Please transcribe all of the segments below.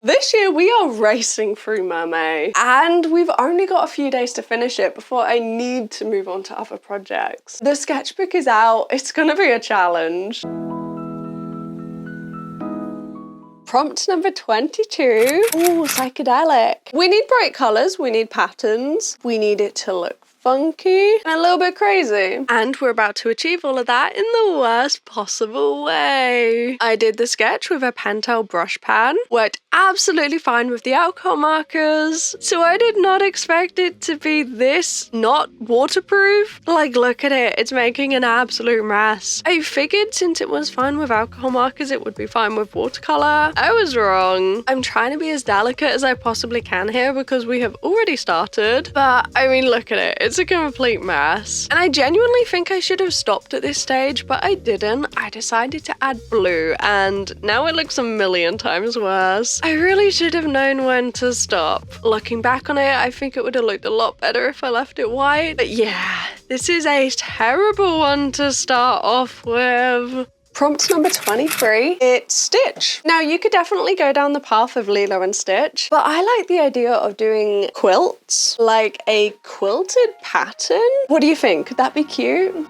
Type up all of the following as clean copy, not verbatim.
This year we are racing through Mermay and we've only got a few days to finish it before I need to move on to other projects. The sketchbook is out, it's gonna be a challenge. Prompt number 22. Ooh, psychedelic. We need bright colours, we need patterns, we need it to look funky and a little bit crazy. And we're about to achieve all of that in the worst possible way. I did the sketch with a Pentel brush pan, worked absolutely fine with the alcohol markers, so I did not expect it to be this not waterproof. Like, look at it, it's making an absolute mess. I figured since it was fine with alcohol markers, it would be fine with watercolor. I was wrong. I'm trying to be as delicate as I possibly can here because we have already started, but I mean, look at it. It's a complete mess. And I genuinely think I should have stopped at this stage, but I didn't. I decided to add blue and now it looks a million times worse. I really should have known when to stop. Looking back on it, I think it would have looked a lot better if I left it white. But yeah, this is a terrible one to start off with. Prompt number 23, it's Stitch. Now you could definitely go down the path of Lilo and Stitch, but I like the idea of doing quilts, like a quilted pattern. What do you think? Could that be cute?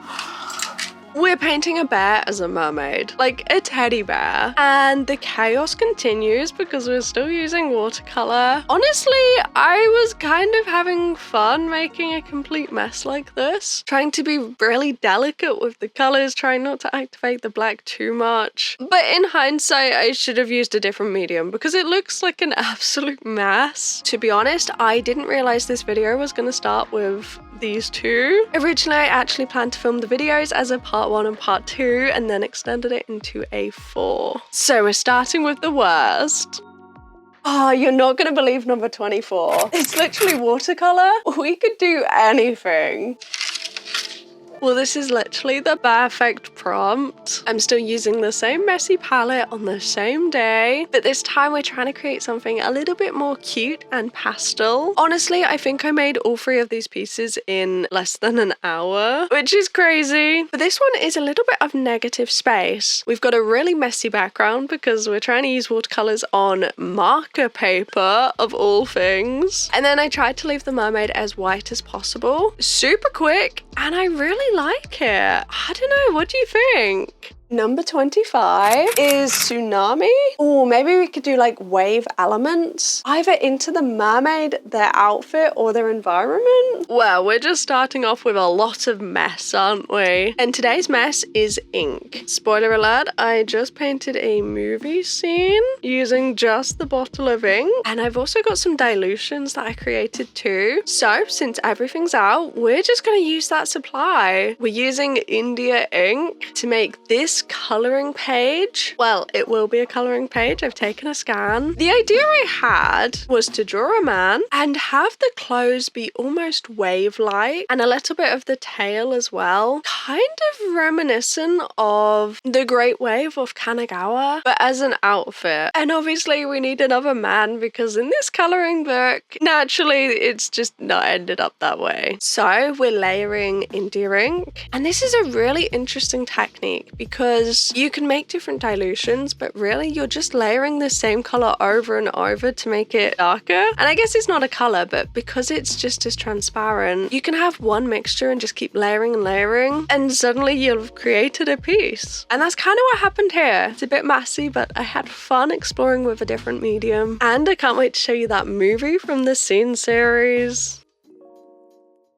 We're painting a bear as a mermaid, like a teddy bear, and the chaos continues because we're still using watercolor. Honestly, I was kind of having fun making a complete mess like this, trying to be really delicate with the colors, trying not to activate the black too much. But in hindsight, I should have used a different medium because it looks like an absolute mess. To be honest, I didn't realize this video was going to start with these two. Originally, I actually planned to film the videos as a part 1 and part 2 and then extended it into a 4. So we're starting with the worst. Oh, you're not gonna believe number 24. It's literally watercolor. We could do anything. Well, this is literally the perfect prompt. I'm still using the same messy palette on the same day, but this time we're trying to create something a little bit more cute and pastel. Honestly, I think I made all 3 of these pieces in less than an hour, which is crazy. But this one is a little bit of negative space. We've got a really messy background because we're trying to use watercolors on marker paper, of all things. And then I tried to leave the mermaid as white as possible. Super quick, and I really like it. I don't know, what do you think? Number 25 is Tsunami. Oh, maybe we could do like wave elements, either into the mermaid, their outfit, or their environment. Well, we're just starting off with a lot of mess, aren't we? And today's mess is ink. Spoiler alert, I just painted a movie scene using just the bottle of ink. And I've also got some dilutions that I created too. So since everything's out, we're just gonna use that supply. We're using India ink to make this coloring page. Well, it will be a coloring page. I've taken a scan. The idea I had was to draw a man and have the clothes be almost wave-like and a little bit of the tail as well. Kind of reminiscent of the Great Wave of Kanagawa, but as an outfit. And obviously we need another man because in this coloring book, naturally it's just not ended up that way. So we're layering India ink. And this is a really interesting technique because you can make different dilutions, but really you're just layering the same color over and over to make it darker. And I guess it's not a color, but because it's just as transparent, you can have one mixture and just keep layering and layering, and suddenly you've created a piece. And that's kind of what happened here. It's a bit messy, but I had fun exploring with a different medium. And I can't wait to show you that movie from the Scene series.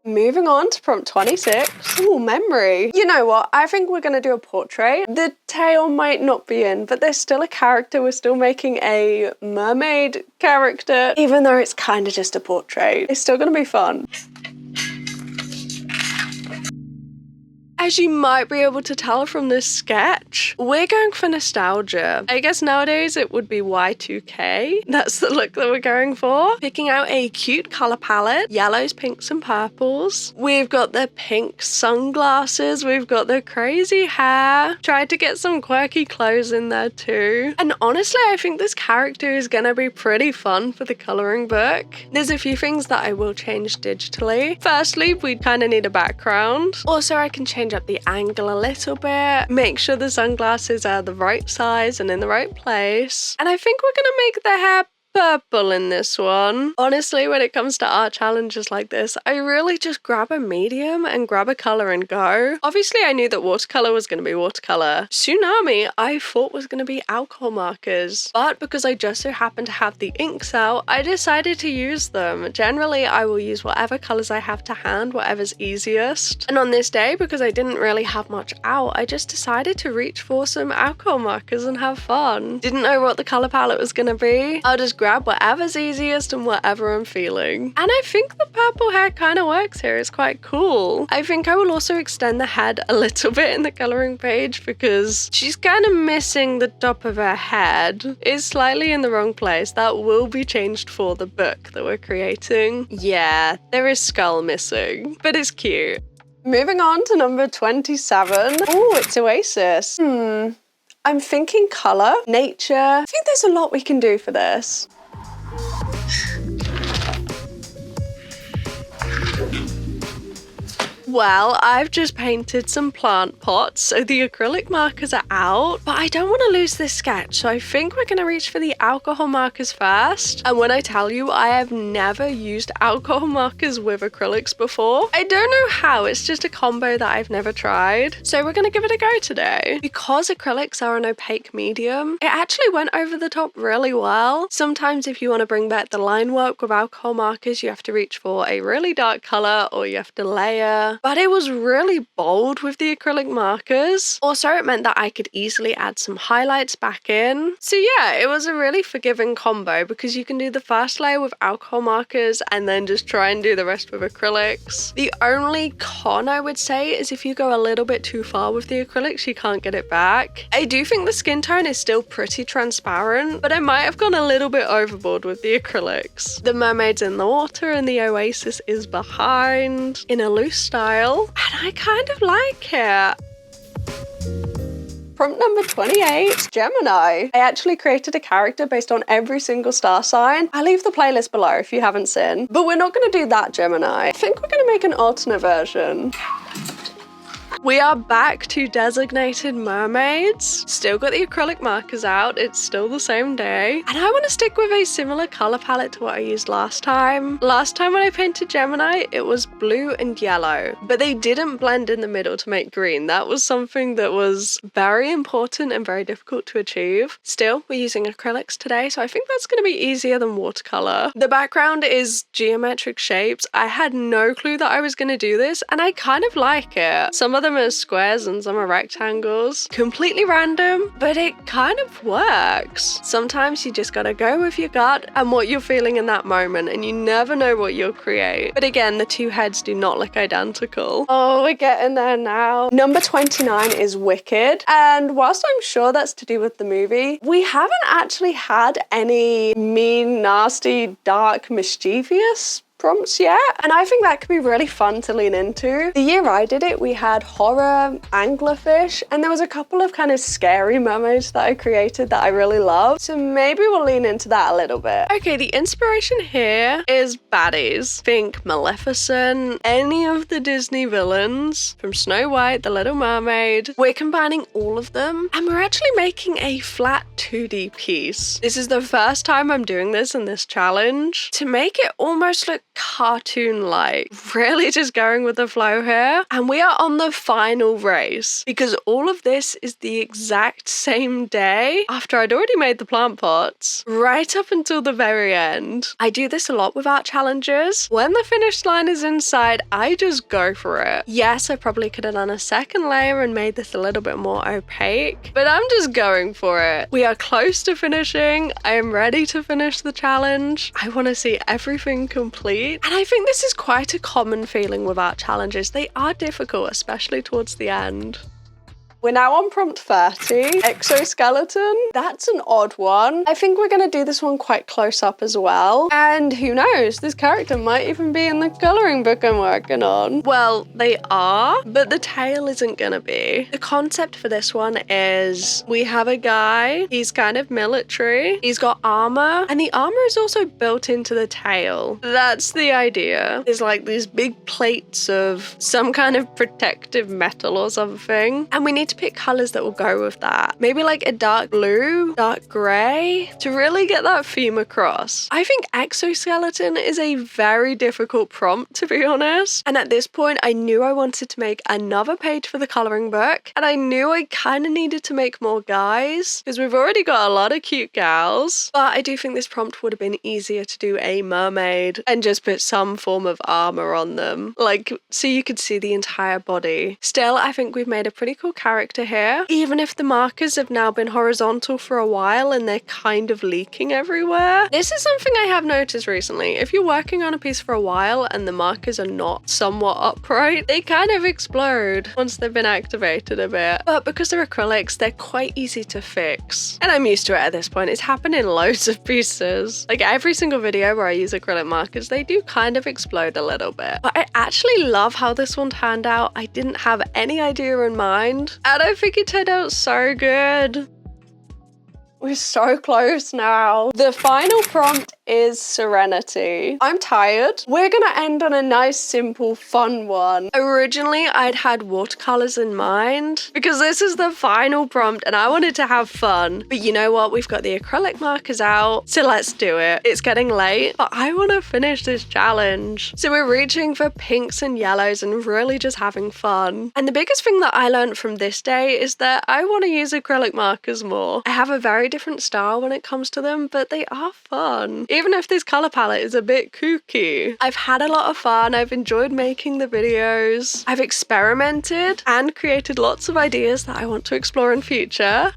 Moving on to prompt 26. Ooh, memory. You know what? I think we're going to do a portrait. The tail might not be in, but there's still a character. We're still making a mermaid character, even though it's kind of just a portrait. It's still going to be fun. As you might be able to tell from this sketch, we're going for nostalgia. I guess nowadays it would be Y2K. That's the look that we're going for. Picking out a cute color palette, yellows, pinks, and purples. We've got the pink sunglasses. We've got the crazy hair. Tried to get some quirky clothes in there too. And honestly, I think this character is gonna be pretty fun for the coloring book. There's a few things that I will change digitally. Firstly, we kind of need a background. Also, I can change up the angle a little bit, make sure the sunglasses are the right size and in the right place. And I think we're gonna make the hair purple in this one. Honestly, when it comes to art challenges like this, I really just grab a medium and grab a color and go. Obviously, I knew that watercolor was going to be watercolor. Tsunami, I thought was going to be alcohol markers, but because I just so happened to have the inks out, I decided to use them. Generally, I will use whatever colors I have to hand, whatever's easiest. And on this day, because I didn't really have much out, I just decided to reach for some alcohol markers and have fun. Didn't know what the color palette was going to be. I'll just grab whatever's easiest and whatever I'm feeling. And I think the purple hair kind of works here. It's quite cool. I think I will also extend the head a little bit in the coloring page because she's kind of missing the top of her head. It's slightly in the wrong place. That will be changed for the book that we're creating. Yeah, there is skull missing, but it's cute. Moving on to number 27. Oh, it's Oasis. I'm thinking color, nature. I think there's a lot we can do for this. Well, I've just painted some plant pots, so the acrylic markers are out, but I don't want to lose this sketch, so I think we're going to reach for the alcohol markers first. And when I tell you, I have never used alcohol markers with acrylics before. I don't know how, it's just a combo that I've never tried. So we're going to give it a go today. Because acrylics are an opaque medium, it actually went over the top really well. Sometimes if you want to bring back the line work with alcohol markers, you have to reach for a really dark color or you have to layer. But it was really bold with the acrylic markers. Also, it meant that I could easily add some highlights back in. So yeah, it was a really forgiving combo because you can do the first layer with alcohol markers and then just try and do the rest with acrylics. The only con I would say is if you go a little bit too far with the acrylics, you can't get it back. I do think the skin tone is still pretty transparent, but I might have gone a little bit overboard with the acrylics. The mermaid's in the water and the oasis is behind in a loose style. And I kind of like it. Prompt number 28, Gemini. I actually created a character based on every single star sign. I'll leave the playlist below if you haven't seen. But we're not going to do that, Gemini. I think we're going to make an alternate version. We are back to designated mermaids. Still got the acrylic markers out. It's still the same day. And I want to stick with a similar color palette to what I used last time. Last time when I painted Gemini, it was blue and yellow, but they didn't blend in the middle to make green. That was something that was very important and very difficult to achieve. Still, we're using acrylics today, so I think that's going to be easier than watercolor. The background is geometric shapes. I had no clue that I was going to do this, and I kind of like it. Some of them are squares and some are rectangles. Completely random, but it kind of works. Sometimes you just gotta go with your gut and what you're feeling in that moment, and you never know what you'll create. But again, the two heads do not look identical. Oh, we're getting there now. Number 29 is Wicked, and whilst I'm sure that's to do with the movie, we haven't actually had any mean, nasty, dark, mischievous prompts yet, and I think that could be really fun to lean into. The year I did it, we had horror, anglerfish, and there was a couple of kind of scary mermaids that I created that I really loved, so maybe we'll lean into that a little bit. Okay, the inspiration here is baddies. Think Maleficent, any of the Disney villains from Snow White, The Little Mermaid. We're combining all of them, and we're actually making a flat 2D piece. This is the first time I'm doing this in this challenge. To make it almost look cartoon-like, really just going with the flow here. And we are on the final race because all of this is the exact same day after I'd already made the plant pots, right up until the very end. I do this a lot with art challenges. When the finish line is in sight, I just go for it. Yes, I probably could have done a second layer and made this a little bit more opaque, but I'm just going for it. We are close to finishing. I am ready to finish the challenge. I want to see everything complete. And I think this is quite a common feeling with art challenges. They are difficult, especially towards the end. We're now on prompt 30, exoskeleton. That's an odd one. I think we're gonna do this one quite close up as well. And who knows, this character might even be in the coloring book I'm working on. Well, they are, but the tail isn't gonna be. The concept for this one is we have a guy, he's kind of military, he's got armor, and the armor is also built into the tail. That's the idea. There's like these big plates of some kind of protective metal or something, and we need to pick colors that will go with that. Maybe like a dark blue, dark gray to really get that theme across. I think exoskeleton is a very difficult prompt, to be honest. And at this point, I knew I wanted to make another page for the coloring book. And I knew I kind of needed to make more guys because we've already got a lot of cute gals. But I do think this prompt would have been easier to do a mermaid and just put some form of armor on them. Like, so you could see the entire body. Still, I think we've made a pretty cool character here. Even if the markers have now been horizontal for a while and they're kind of leaking everywhere. This is something I have noticed recently. If you're working on a piece for a while and the markers are not somewhat upright, they kind of explode once they've been activated a bit. But because they're acrylics, they're quite easy to fix. And I'm used to it at this point. It's happened in loads of pieces. Like every single video where I use acrylic markers, they do kind of explode a little bit. But I actually love how this one turned out. I didn't have any idea in mind, and I think it turned out so good. We're so close now. The final prompt is serenity. I'm tired. We're gonna end on a nice, simple, fun one. Originally, I'd had watercolors in mind because this is the final prompt and I wanted to have fun. But you know what? We've got the acrylic markers out, so let's do it. It's getting late, but I want to finish this challenge. So we're reaching for pinks and yellows and really just having fun. And the biggest thing that I learned from this day is that I want to use acrylic markers more. I have a very different style when it comes to them, but they are fun. Even if this color palette is a bit kooky. I've had a lot of fun. I've enjoyed making the videos. I've experimented and created lots of ideas that I want to explore in future.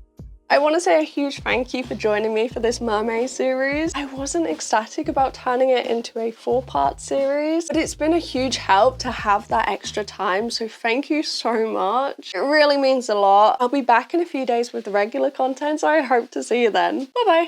I want to say a huge thank you for joining me for this mermaid series. I wasn't ecstatic about turning it into a 4-part series, but it's been a huge help to have that extra time, so thank you so much. It really means a lot. I'll be back in a few days with the regular content, so I hope to see you then. Bye bye.